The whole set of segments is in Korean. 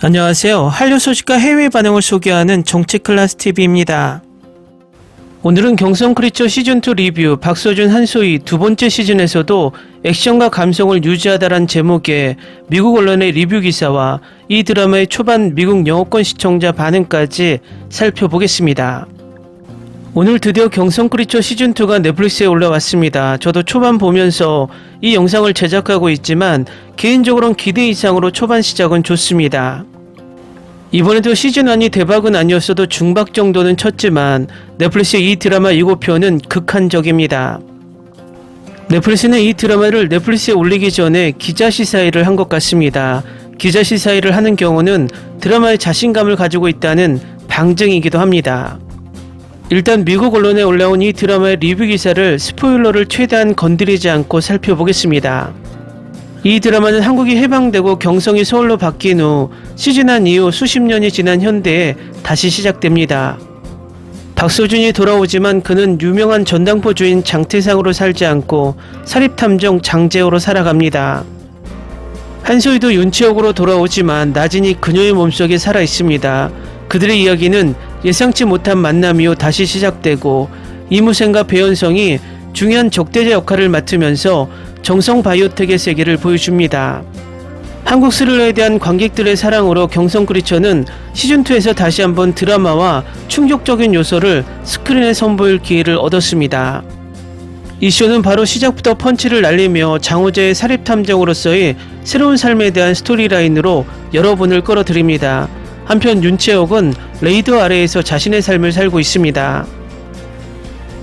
안녕하세요. 한류 소식과 해외 반응을 소개하는 정치클래스TV입니다. 오늘은 경성크리처 시즌2 리뷰 박서준 한소희 두 번째 시즌에서도 액션과 감성을 유지하다란 제목의 미국 언론의 리뷰 기사와 이 드라마의 초반 미국 영어권 시청자 반응까지 살펴보겠습니다. 오늘 드디어 경성크리처 시즌2가 넷플릭스에 올라왔습니다. 저도 초반 보면서 이 영상을 제작하고 있지만 개인적으로는 기대 이상으로 초반 시작은 좋습니다. 이번에도 시즌1이 대박은 아니었어도 중박 정도는 쳤지만 넷플릭스의 이 드라마 예고편은 극한적입니다. 넷플릭스는 이 드라마를 넷플릭스에 올리기 전에 기자시사회를 한 것 같습니다. 기자시사회를 하는 경우는 드라마에 자신감을 가지고 있다는 방증이기도 합니다. 일단 미국 언론에 올라온 이 드라마의 리뷰 기사를 스포일러를 최대한 건드리지 않고 살펴보겠습니다. 이 드라마는 한국이 해방되고 경성이 서울로 바뀐 후 시즌1 이후 수십 년이 지난 현대에 다시 시작됩니다. 박서준이 돌아오지만 그는 유명한 전당포 주인 장태상으로 살지 않고 사립탐정 장재호로 살아갑니다. 한소희도 윤치옥으로 돌아오지만 나진이 그녀의 몸속에 살아있습니다. 그들의 이야기는 예상치 못한 만남 이후 다시 시작되고 이무생과 배현성이 중요한 적대자 역할을 맡으면서 정성 바이오텍의 세계를 보여줍니다. 한국 스릴러에 대한 관객들의 사랑으로 경성크리처는 시즌2에서 다시 한번 드라마와 충격적인 요소를 스크린에 선보일 기회를 얻었습니다. 이 쇼는 바로 시작부터 펀치를 날리며 장호재의 사립탐정으로서의 새로운 삶에 대한 스토리라인으로 여러분을 끌어들입니다. 한편 윤채옥은 레이더 아래에서 자신의 삶을 살고 있습니다.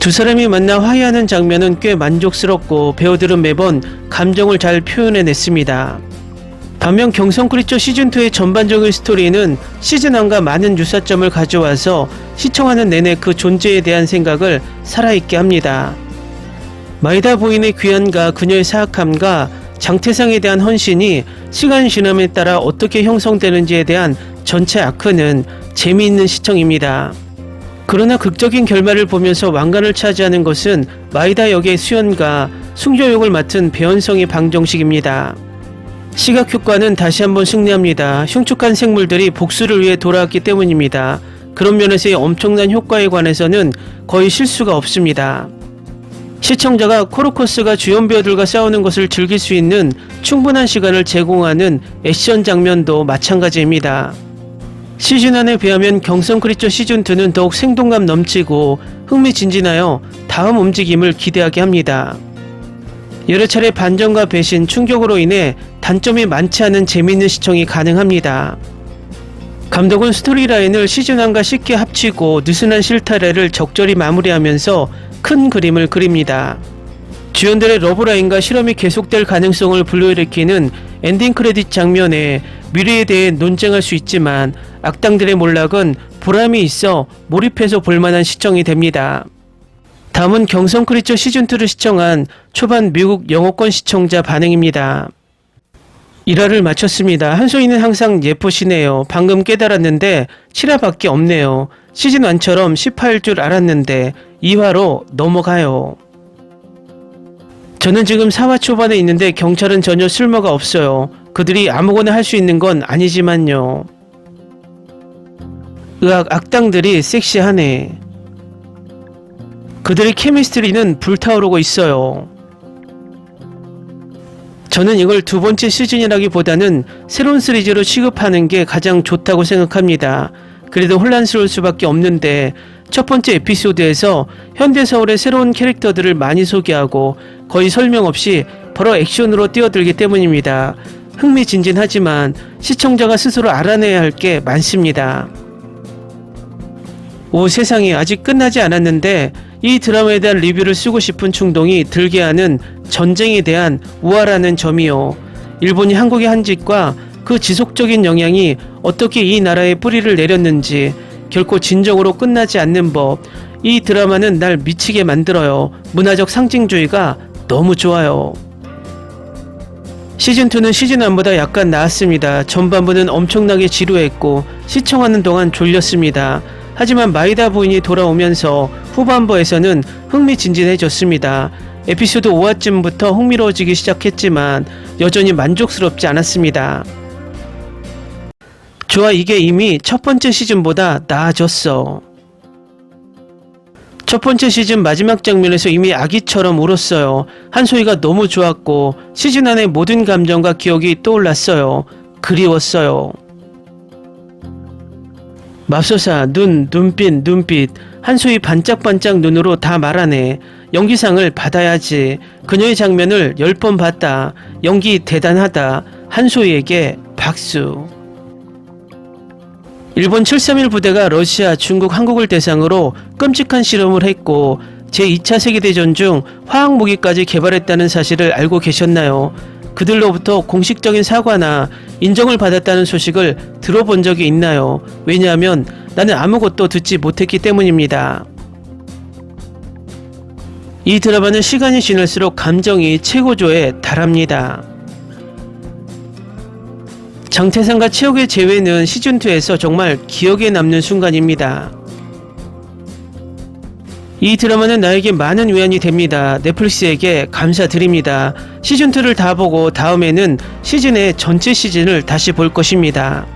두 사람이 만나 화해하는 장면은 꽤 만족스럽고 배우들은 매번 감정을 잘 표현해냈습니다. 반면 경성크리처 시즌2의 전반적인 스토리는 시즌1과 많은 유사점을 가져와서 시청하는 내내 그 존재에 대한 생각을 살아있게 합니다. 마이다 부인의 귀환과 그녀의 사악함과 장태상에 대한 헌신이 시간 지남에 따라 어떻게 형성되는지에 대한 전체 아크는 재미있는 시청입니다. 그러나 극적인 결말을 보면서 왕관을 차지하는 것은 마이다 역의 수연과 숙녀 역을 맡은 배현성의 방정식입니다. 시각 효과는 다시 한번 승리합니다. 흉측한 생물들이 복수를 위해 돌아왔기 때문입니다. 그런 면에서의 엄청난 효과에 관해서는 거의 실수가 없습니다. 시청자가 코르코스가 주연 배우들과 싸우는 것을 즐길 수 있는 충분한 시간을 제공하는 액션 장면도 마찬가지입니다. 시즌1에 비하면 경성크리처 시즌2는 더욱 생동감 넘치고 흥미진진하여 다음 움직임을 기대하게 합니다. 여러 차례 반전과 배신, 충격으로 인해 단점이 많지 않은 재미있는 시청이 가능합니다. 감독은 스토리라인을 시즌1과 쉽게 합치고 느슨한 실타래를 적절히 마무리하면서 큰 그림을 그립니다. 주연들의 러브라인과 실험이 계속될 가능성을 불러일으키는 엔딩 크레딧 장면에 미래에 대해 논쟁할 수 있지만 악당들의 몰락은 보람이 있어 몰입해서 볼만한 시청이 됩니다. 다음은 경성크리처 시즌2를 시청한 초반 미국 영어권 시청자 반응입니다. 1화를 마쳤습니다. 한소희는 항상 예쁘시네요. 방금 깨달았는데 7화밖에 없네요. 시즌1처럼 10화일 줄 알았는데 2화로 넘어가요. 저는 지금 4화 초반에 있는데 경찰은 전혀 쓸모가 없어요. 그들이 아무거나 할 수 있는 건 아니지만요. 으악, 악당들이 섹시하네. 그들의 케미스트리는 불타오르고 있어요. 저는 이걸 두 번째 시즌이라기보다는 새로운 시리즈로 취급하는 게 가장 좋다고 생각합니다. 그래도 혼란스러울 수밖에 없는데 첫 번째 에피소드에서 현대서울의 새로운 캐릭터들을 많이 소개하고 거의 설명 없이 바로 액션으로 뛰어들기 때문입니다. 흥미진진하지만 시청자가 스스로 알아내야 할 게 많습니다. 오, 세상에, 아직 끝나지 않았는데 이 드라마에 대한 리뷰를 쓰고 싶은 충동이 들게 하는 전쟁에 대한 우화라는 점이요. 일본이 한국의 한 짓과 그 지속적인 영향이 어떻게 이 나라에 뿌리를 내렸는지 결코 진정으로 끝나지 않는 법. 이 드라마는 날 미치게 만들어요. 문화적 상징주의가 너무 좋아요. 시즌2는 시즌1보다 약간 나았습니다. 전반부는 엄청나게 지루했고 시청하는 동안 졸렸습니다. 하지만 마이다 부인이 돌아오면서 후반부에서는 흥미진진해졌습니다. 에피소드 5화쯤부터 흥미로워지기 시작했지만 여전히 만족스럽지 않았습니다. 좋아, 이게 이미 첫 번째 시즌보다 나아졌어. 첫 번째 시즌 마지막 장면에서 이미 아기처럼 울었어요. 한소희가 너무 좋았고 시즌 안의 모든 감정과 기억이 떠올랐어요. 그리웠어요. 맙소사, 눈빛. 한소희 반짝반짝 눈으로 다 말하네. 연기상을 받아야지. 그녀의 장면을 10번 봤다. 연기 대단하다. 한소희에게 박수. 일본 731 부대가 러시아, 중국, 한국을 대상으로 끔찍한 실험을 했고 제2차 세계대전 중 화학무기까지 개발했다는 사실을 알고 계셨나요? 그들로부터 공식적인 사과나 인정을 받았다는 소식을 들어본 적이 있나요? 왜냐하면 나는 아무것도 듣지 못했기 때문입니다. 이 드라마는 시간이 지날수록 감정이 최고조에 달합니다. 장태상과 최욱의 재회는 시즌2에서 정말 기억에 남는 순간입니다. 이 드라마는 나에게 많은 위안이 됩니다. 넷플릭스에게 감사드립니다. 시즌2를 다 보고 다음에는 시즌의 전체 시즌을 다시 볼 것입니다.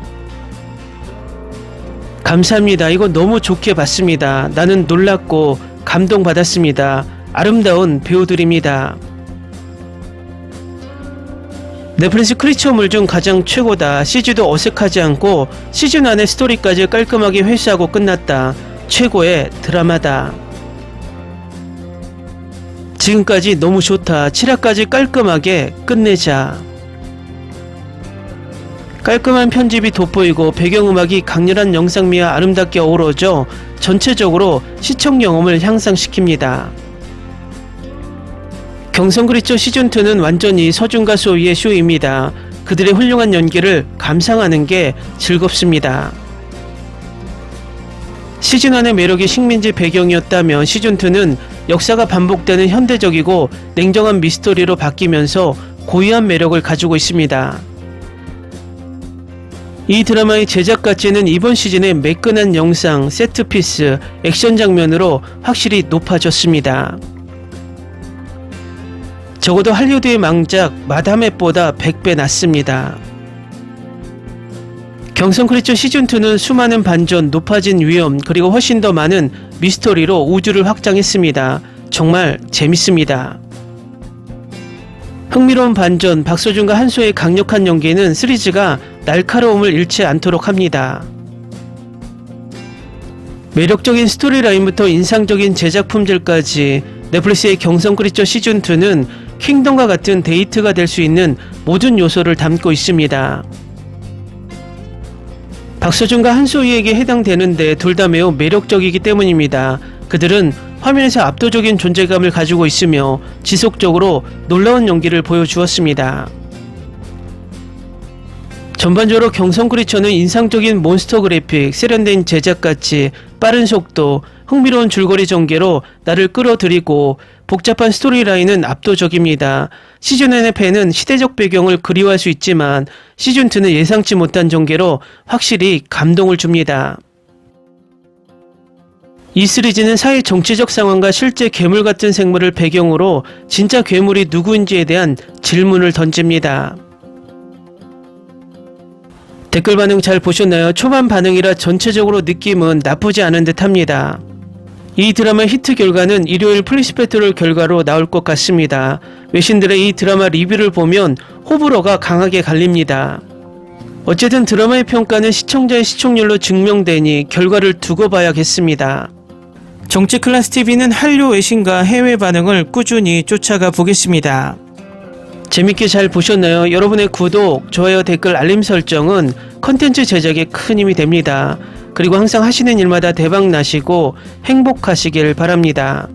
감사합니다. 이거 너무 좋게 봤습니다. 나는 놀랐고 감동받았습니다. 아름다운 배우들입니다. 넷플릭스 크리처물 중 가장 최고다. CG도 어색하지 않고 시즌 안의 스토리까지 깔끔하게 회수하고 끝났다. 최고의 드라마다. 지금까지 너무 좋다. 7화까지 깔끔하게 끝내자. 깔끔한 편집이 돋보이고 배경음악이 강렬한 영상미와 아름답게 어우러져 전체적으로 시청 경험을 향상시킵니다. 경성그리처 시즌2는 완전히 서준과 소희의 쇼입니다. 그들의 훌륭한 연기를 감상하는 게 즐겁습니다. 시즌1의 매력이 식민지 배경이었다면 시즌2는 역사가 반복되는 현대적이고 냉정한 미스터리로 바뀌면서 고유한 매력을 가지고 있습니다. 이 드라마의 제작 가치는 이번 시즌의 매끈한 영상, 세트피스, 액션 장면으로 확실히 높아졌습니다. 적어도 할리우드의 망작 마담 앱보다 100배 낫습니다. 경성크리처 시즌2는 수많은 반전, 높아진 위험, 그리고 훨씬 더 많은 미스터리로 우주를 확장했습니다. 정말 재밌습니다. 흥미로운 반전, 박서준과 한소의 강력한 연기는 시리즈가 날카로움을 잃지 않도록 합니다. 매력적인 스토리라인부터 인상적인 제작 품질까지 넷플릭스의 경성크리처 시즌2는 킹덤과 같은 데이트가 될 수 있는 모든 요소를 담고 있습니다. 박서준과 한소희에게 해당되는데 둘 다 매우 매력적이기 때문입니다. 그들은 화면에서 압도적인 존재감을 가지고 있으며 지속적으로 놀라운 연기를 보여주었습니다. 전반적으로 경성크리처는 인상적인 몬스터 그래픽, 세련된 제작가치, 빠른 속도, 흥미로운 줄거리 전개로 나를 끌어들이고 복잡한 스토리라인은 압도적입니다. 시즌1의 팬은 시대적 배경을 그리워할 수 있지만 시즌2는 예상치 못한 전개로 확실히 감동을 줍니다. 이 시리즈는 사회 정치적 상황과 실제 괴물 같은 생물을 배경으로 진짜 괴물이 누구인지에 대한 질문을 던집니다. 댓글 반응 잘 보셨나요? 초반 반응이라 전체적으로 느낌은 나쁘지 않은 듯 합니다. 이 드라마의 히트 결과는 일요일 플리스페트롤 결과로 나올 것 같습니다. 외신들의 이 드라마 리뷰를 보면 호불호가 강하게 갈립니다. 어쨌든 드라마의 평가는 시청자의 시청률로 증명되니 결과를 두고 봐야겠습니다. 정치클래스TV는 한류 외신과 해외 반응을 꾸준히 쫓아가 보겠습니다. 재밌게 잘 보셨나요? 여러분의 구독, 좋아요, 댓글, 알림 설정은 컨텐츠 제작에 큰 힘이 됩니다. 그리고 항상 하시는 일마다 대박 나시고 행복하시길 바랍니다.